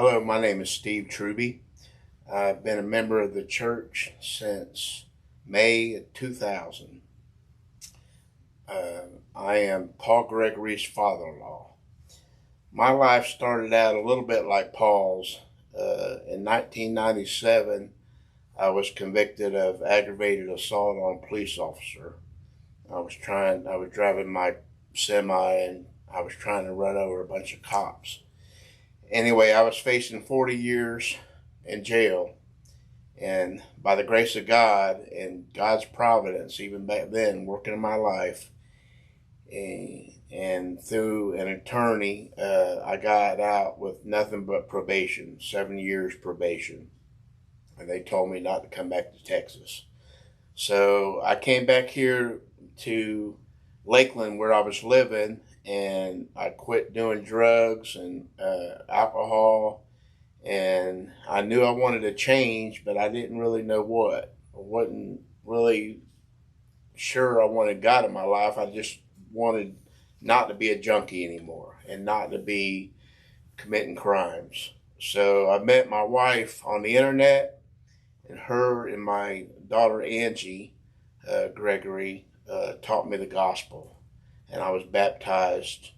Hello, my name is Steve Trubey. I've been a member of the church since May of 2000. I am Paul Gregory's father-in-law. My life started out a little bit like Paul's. In 1997, I was convicted of aggravated assault on a police officer. I was driving my semi and I was trying to run over a bunch of cops. Anyway, I was facing 40 years in jail, and by the grace of God and God's providence, even back then, working in my life, and through an attorney, I got out with nothing but probation, 7 years probation, and they told me not to come back to Texas. So I came back here to Lakeland where I was living, and I quit doing drugs and alcohol, and I knew I wanted to change, but I didn't really know what. I wasn't really sure I wanted God in my life. I just wanted not to be a junkie anymore and not to be committing crimes. So I met my wife on the internet, and her and my daughter Angie Gregory taught me the gospel, and I was baptized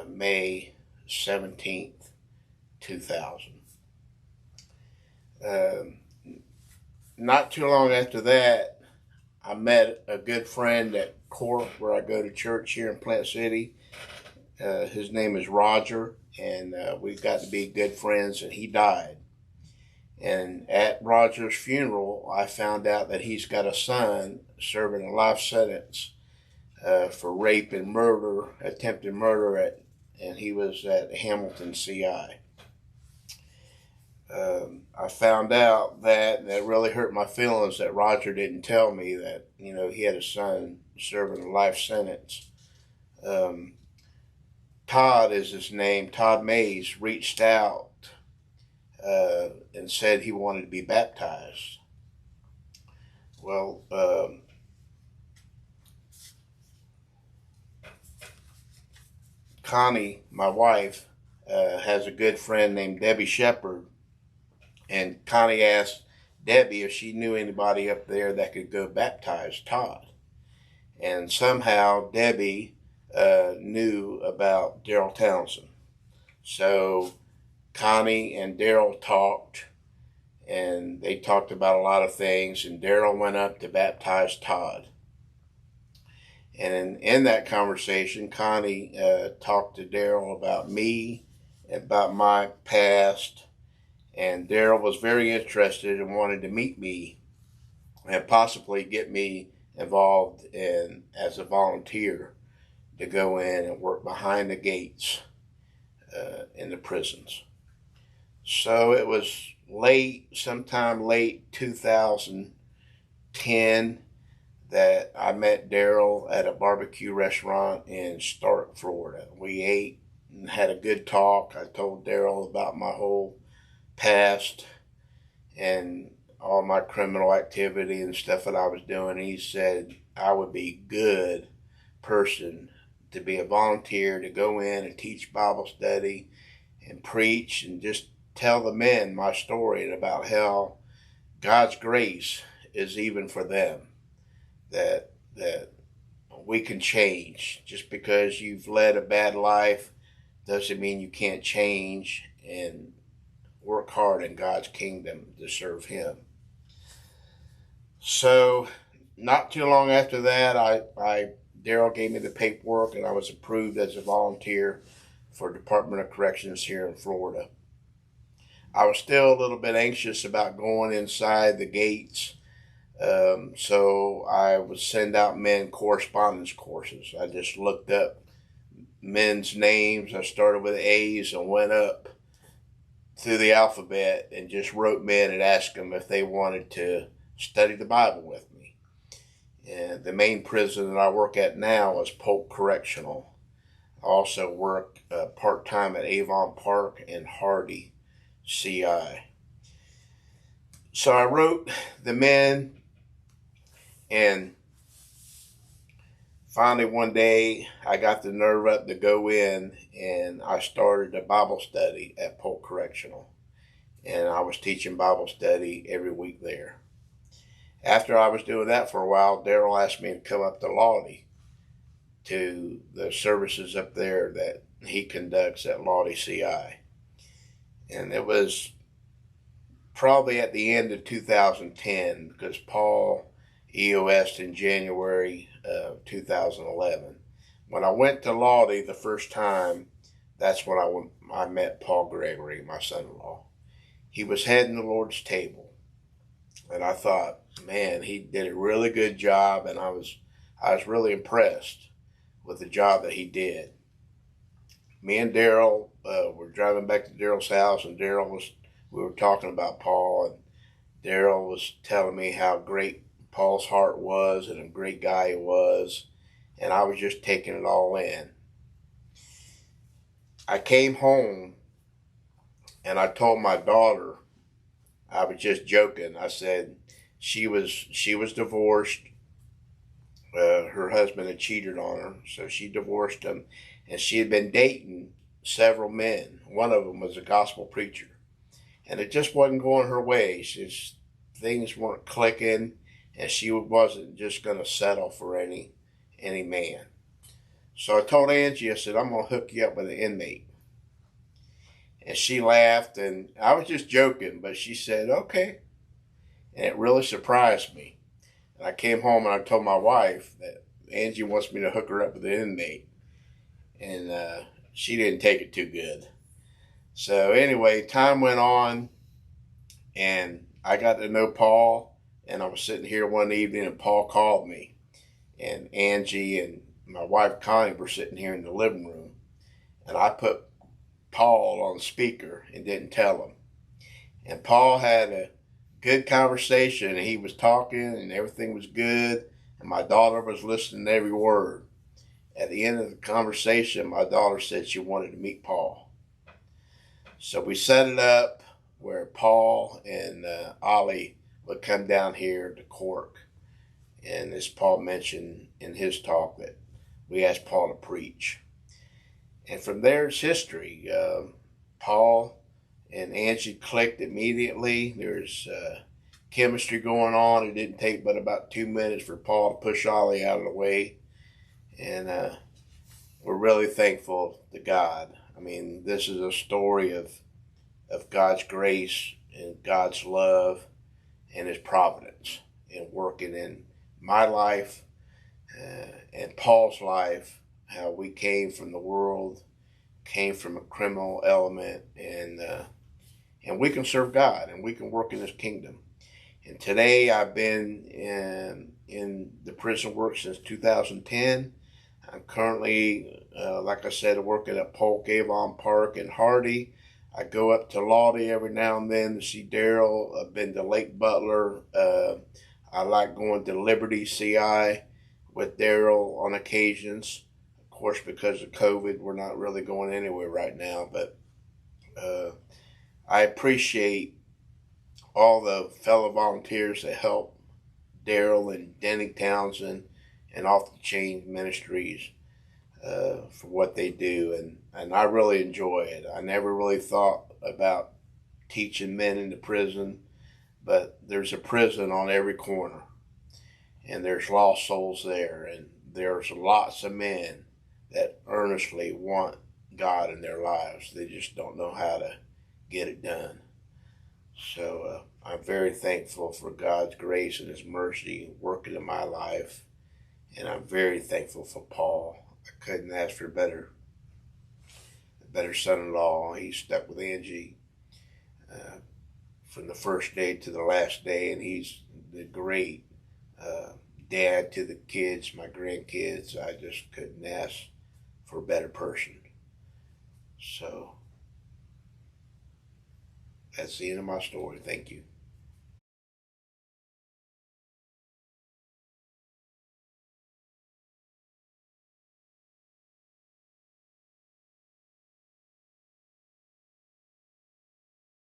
May 17th, 2000. Not too long after that, I met a good friend at Court, where I go to church here in Plant City. His name is Roger, and we got to be good friends, and he died. And at Roger's funeral, I found out that he's got a son serving a life sentence for rape and murder, attempted murder, and he was at Hamilton CI. I found out that really hurt my feelings that Roger didn't tell me that, he had a son serving a life sentence. Todd is his name. Todd Mays reached out and said he wanted to be baptized. Well, Connie, my wife, has a good friend named Debbie Shepherd, and Connie asked Debbie if she knew anybody up there that could go baptize Todd. And somehow Debbie knew about Daryl Townsend. So Connie and Daryl talked, and they talked about a lot of things, and Daryl went up to baptize Todd. And in that conversation, Connie talked to Daryl about me, about my past, and Daryl was very interested and wanted to meet me and possibly get me involved as a volunteer to go in and work behind the gates in the prisons. So it was sometime late 2010, that I met Daryl at a barbecue restaurant in Stark, Florida. We ate and had a good talk. I told Daryl about my whole past and all my criminal activity and stuff that I was doing. He said I would be a good person to be a volunteer, to go in and teach Bible study and preach and just tell the men my story and about how God's grace is even for them, that we can change. Just because you've led a bad life doesn't mean you can't change and work hard in God's kingdom to serve Him. So not too long after that, Daryl gave me the paperwork, and I was approved as a volunteer for Department of Corrections here in Florida. I was still a little bit anxious about going inside the gates, so I would send out men correspondence courses. I just looked up men's names. I started with A's and went up through the alphabet and just wrote men and asked them if they wanted to study the Bible with me. And the main prison that I work at now is Polk Correctional. I also work part-time at Avon Park and Hardy CI. So I wrote the men, and finally one day I got the nerve up to go in, and I started a Bible study at Polk Correctional. And I was teaching Bible study every week there. After I was doing that for a while, Daryl asked me to come up to Lottie to the services up there that he conducts at Lottie CI. And it was probably at the end of 2010, because Paul EOS'd in January of 2011. When I went to Lottie the first time, that's when I met Paul Gregory, my son-in-law. He was heading the Lord's table, and I thought, man, he did a really good job, and I was really impressed with the job that he did. Me and Daryl were driving back to Daryl's house, and we were talking about Paul, and Daryl was telling me how great Paul's heart was and a great guy he was, and I was just taking it all in. I came home, and I told my daughter, I was just joking. I said she was divorced. Her husband had cheated on her, so she divorced him, and she had been dating several men. One of them was a gospel preacher, and it just wasn't going her way. Things weren't clicking, and she wasn't just going to settle for any man. So I told Angie, I said, I'm going to hook you up with an inmate. And she laughed, and I was just joking, but she said, okay. And it really surprised me. And I came home and I told my wife that Angie wants me to hook her up with an inmate. And she didn't take it too good. So anyway, time went on, and I got to know Paul, and I was sitting here one evening, and Paul called me. And Angie and my wife Connie were sitting here in the living room. And I put Paul on speaker and didn't tell him. And Paul had a good conversation, and he was talking, and everything was good, and my daughter was listening to every word. At the end of the conversation, my daughter said she wanted to meet Paul. So we set it up where Paul and Ollie would come down here to Cork. And as Paul mentioned in his talk, that we asked Paul to preach. And from there, it's history. Paul and Angie clicked immediately. There's chemistry going on. It didn't take but about 2 minutes for Paul to push Ollie out of the way. And we're really thankful to God. I mean, this is a story of God's grace and God's love and his providence in working in my life and Paul's life, how we came from the world, came from a criminal element, and we can serve God, and we can work in his kingdom. And today I've been in the prison work since 2010. I'm currently, like I said, working at Polk, Avon Park, and Hardy. I go up to Lottie every now and then to see Daryl. I've been to Lake Butler. I like going to Liberty CI with Daryl on occasions. Of course, because of COVID, we're not really going anywhere right now. But I appreciate all the fellow volunteers that help Daryl and Denny Townsend and Off the Chain Ministries for what they do, and I really enjoy it. I never really thought about teaching men in the prison, but there's a prison on every corner, and there's lost souls there, and there's lots of men that earnestly want God in their lives. They just don't know how to get it done. So I'm very thankful for God's grace and his mercy working in my life, and I'm very thankful for Paul. I couldn't ask for a better son-in-law. He stuck with Angie from the first day to the last day, and he's the great dad to the kids, my grandkids. I just couldn't ask for a better person. So that's the end of my story. Thank you.